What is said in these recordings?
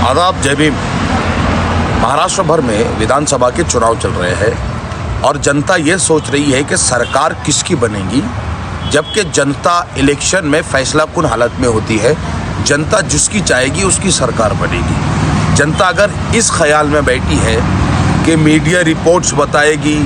आदाब, जय भीम। महाराष्ट्र भर में विधानसभा के चुनाव चल रहे हैं और जनता ये सोच रही है कि सरकार किसकी बनेगी, जबकि जनता इलेक्शन में फैसलाकुन हालत में होती है। जनता जिसकी चाहेगी उसकी सरकार बनेगी। जनता अगर इस ख्याल में बैठी है कि मीडिया रिपोर्ट्स बताएगी,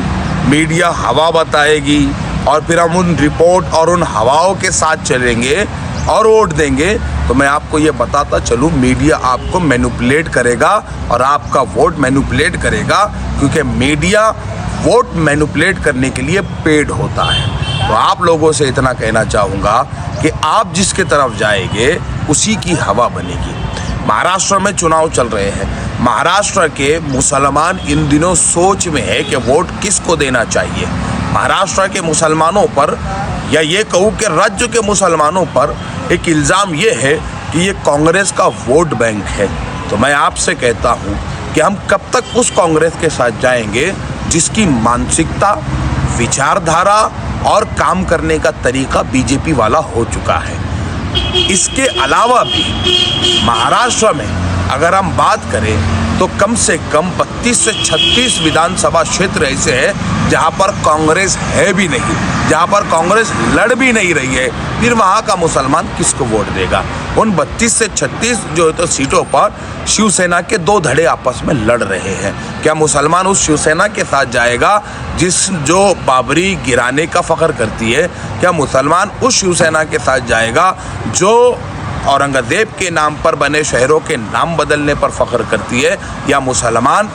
मीडिया हवा बताएगी और फिर हम उन रिपोर्ट और उन हवाओं के साथ चलेंगे और वोट देंगे, तो मैं आपको ये बताता चलूँ, मीडिया आपको मैनिपुलेट करेगा और आपका वोट मैनिपुलेट करेगा, क्योंकि मीडिया वोट मैनिपुलेट करने के लिए पेड होता है। तो आप लोगों से इतना कहना चाहूँगा कि आप जिसके तरफ जाएंगे उसी की हवा बनेगी। महाराष्ट्र में चुनाव चल रहे हैं। महाराष्ट्र के मुसलमान इन दिनों सोच में है कि वोट किसको देना चाहिए। महाराष्ट्र के मुसलमानों पर, या ये कहूँ कि राज्य के मुसलमानों पर एक इल्ज़ाम ये है कि ये कांग्रेस का वोट बैंक है। तो मैं आपसे कहता हूँ कि हम कब तक उस कांग्रेस के साथ जाएंगे जिसकी मानसिकता, विचारधारा और काम करने का तरीका बीजेपी वाला हो चुका है। इसके अलावा भी महाराष्ट्र में अगर हम बात करें तो कम से कम 32 से 36 विधानसभा क्षेत्र ऐसे हैं जहां पर कांग्रेस है भी नहीं, जहां पर कांग्रेस लड़ भी नहीं रही है। फिर वहां का मुसलमान किसको वोट देगा? उन 32 से 36 जो है तो सीटों पर शिवसेना के दो धड़े आपस में लड़ रहे हैं। क्या मुसलमान उस शिवसेना के साथ जाएगा जो बाबरी गिराने का फख्र करती है? क्या मुसलमान उस शिवसेना के साथ जाएगा जो औरंगजेब के नाम पर बने शहरों के नाम बदलने पर फख्र करती है? या मुसलमान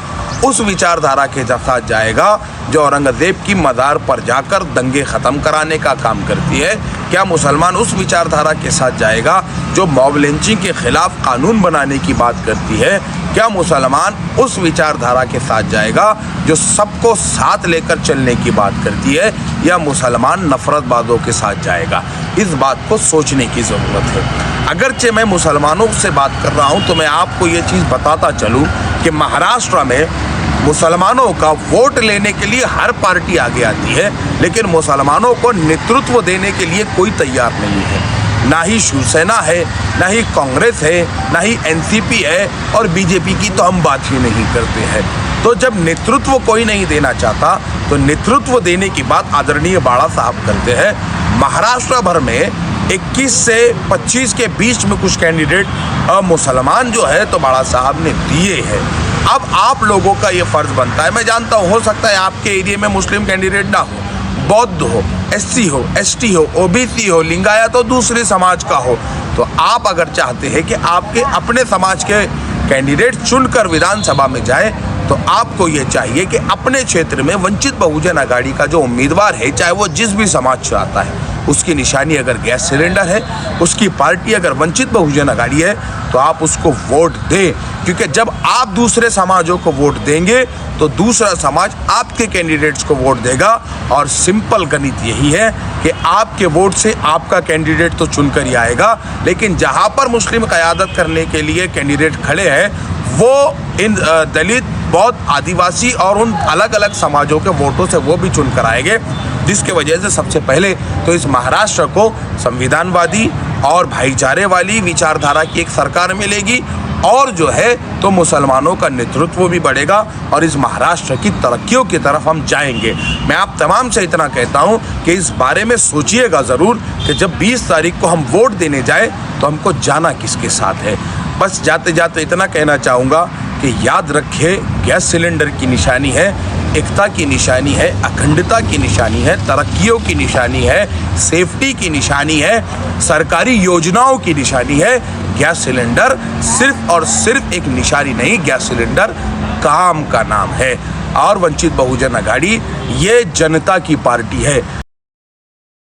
उस विचारधारा के साथ जाएगा जो औरंगजेब की मज़ार पर जाकर दंगे ख़त्म कराने का काम करती है? क्या मुसलमान उस विचारधारा के साथ जाएगा जो मॉब लिंचिंग के खिलाफ कानून बनाने की बात करती है? क्या मुसलमान उस विचारधारा के साथ जाएगा जो सबको साथ लेकर चलने की बात करती है? या मुसलमान नफरतबाजों के साथ जाएगा? इस बात को सोचने की ज़रूरत है। अगरचे मैं मुसलमानों से बात कर रहा हूँ तो मैं आपको ये चीज़ बताता चलूँ कि महाराष्ट्र में मुसलमानों का वोट लेने के लिए हर पार्टी आगे आती है, लेकिन मुसलमानों को नेतृत्व देने के लिए कोई तैयार नहीं है। ना ही शिवसेना है, ना ही कांग्रेस है, ना ही एनसीपी है, और बीजेपी की तो हम बात ही नहीं करते हैं। तो जब नेतृत्व कोई नहीं देना चाहता तो नेतृत्व देने की बात आदरणीय बाड़ा साहब करते हैं। महाराष्ट्र भर में 21 से 25 के बीच में कुछ कैंडिडेट मुसलमान जो है तो बाड़ा साहब ने दिए हैं। अब आप लोगों का ये फ़र्ज़ बनता है, मैं जानता हूँ हो सकता है आपके एरिया में मुस्लिम कैंडिडेट ना हो, बौद्ध हो, एससी हो, एसटी हो, ओबीसी हो, लिंगायत हो, दूसरे समाज का हो, तो आप अगर चाहते हैं कि आपके अपने समाज के कैंडिडेट चुनकर विधानसभा में जाए तो आपको ये चाहिए कि अपने क्षेत्र में वंचित बहुजन आघाड़ी का जो उम्मीदवार है, चाहे वो जिस भी समाज से आता है, उसकी निशानी अगर गैस सिलेंडर है, उसकी पार्टी अगर वंचित बहुजन आघाड़ी है, तो आप उसको वोट दें। क्योंकि जब आप दूसरे समाजों को वोट देंगे तो दूसरा समाज आपके कैंडिडेट्स को वोट देगा। और सिंपल गणित यही है कि आपके वोट से आपका कैंडिडेट तो चुनकर ही आएगा, लेकिन जहां पर मुस्लिम क़यादत करने के लिए कैंडिडेट खड़े हैं वो इन दलित, बौद्ध, आदिवासी और उन अलग अलग समाजों के वोटों से वो भी चुनकर आएंगे, जिसके वजह से सबसे पहले तो इस महाराष्ट्र को संविधानवादी और भाईचारे वाली विचारधारा की एक सरकार मिलेगी, और जो है तो मुसलमानों का नेतृत्व भी बढ़ेगा और इस महाराष्ट्र की तरक्कियों की तरफ हम जाएंगे। मैं आप तमाम से इतना कहता हूं कि इस बारे में सोचिएगा ज़रूर कि जब 20 तारीख को हम वोट देने जाए तो हमको जाना किसके साथ है। बस जाते जाते इतना कहना चाहूँगा कि याद रखिए, गैस सिलेंडर की निशानी है, एकता की निशानी है, अखंडता की निशानी है, तरक्कियों की निशानी है, सेफ्टी की निशानी है, सरकारी योजनाओं की निशानी है। गैस सिलेंडर सिर्फ और सिर्फ एक निशानी नहीं, गैस सिलेंडर काम का नाम है। और वंचित बहुजन आघाड़ी ये जनता की पार्टी है।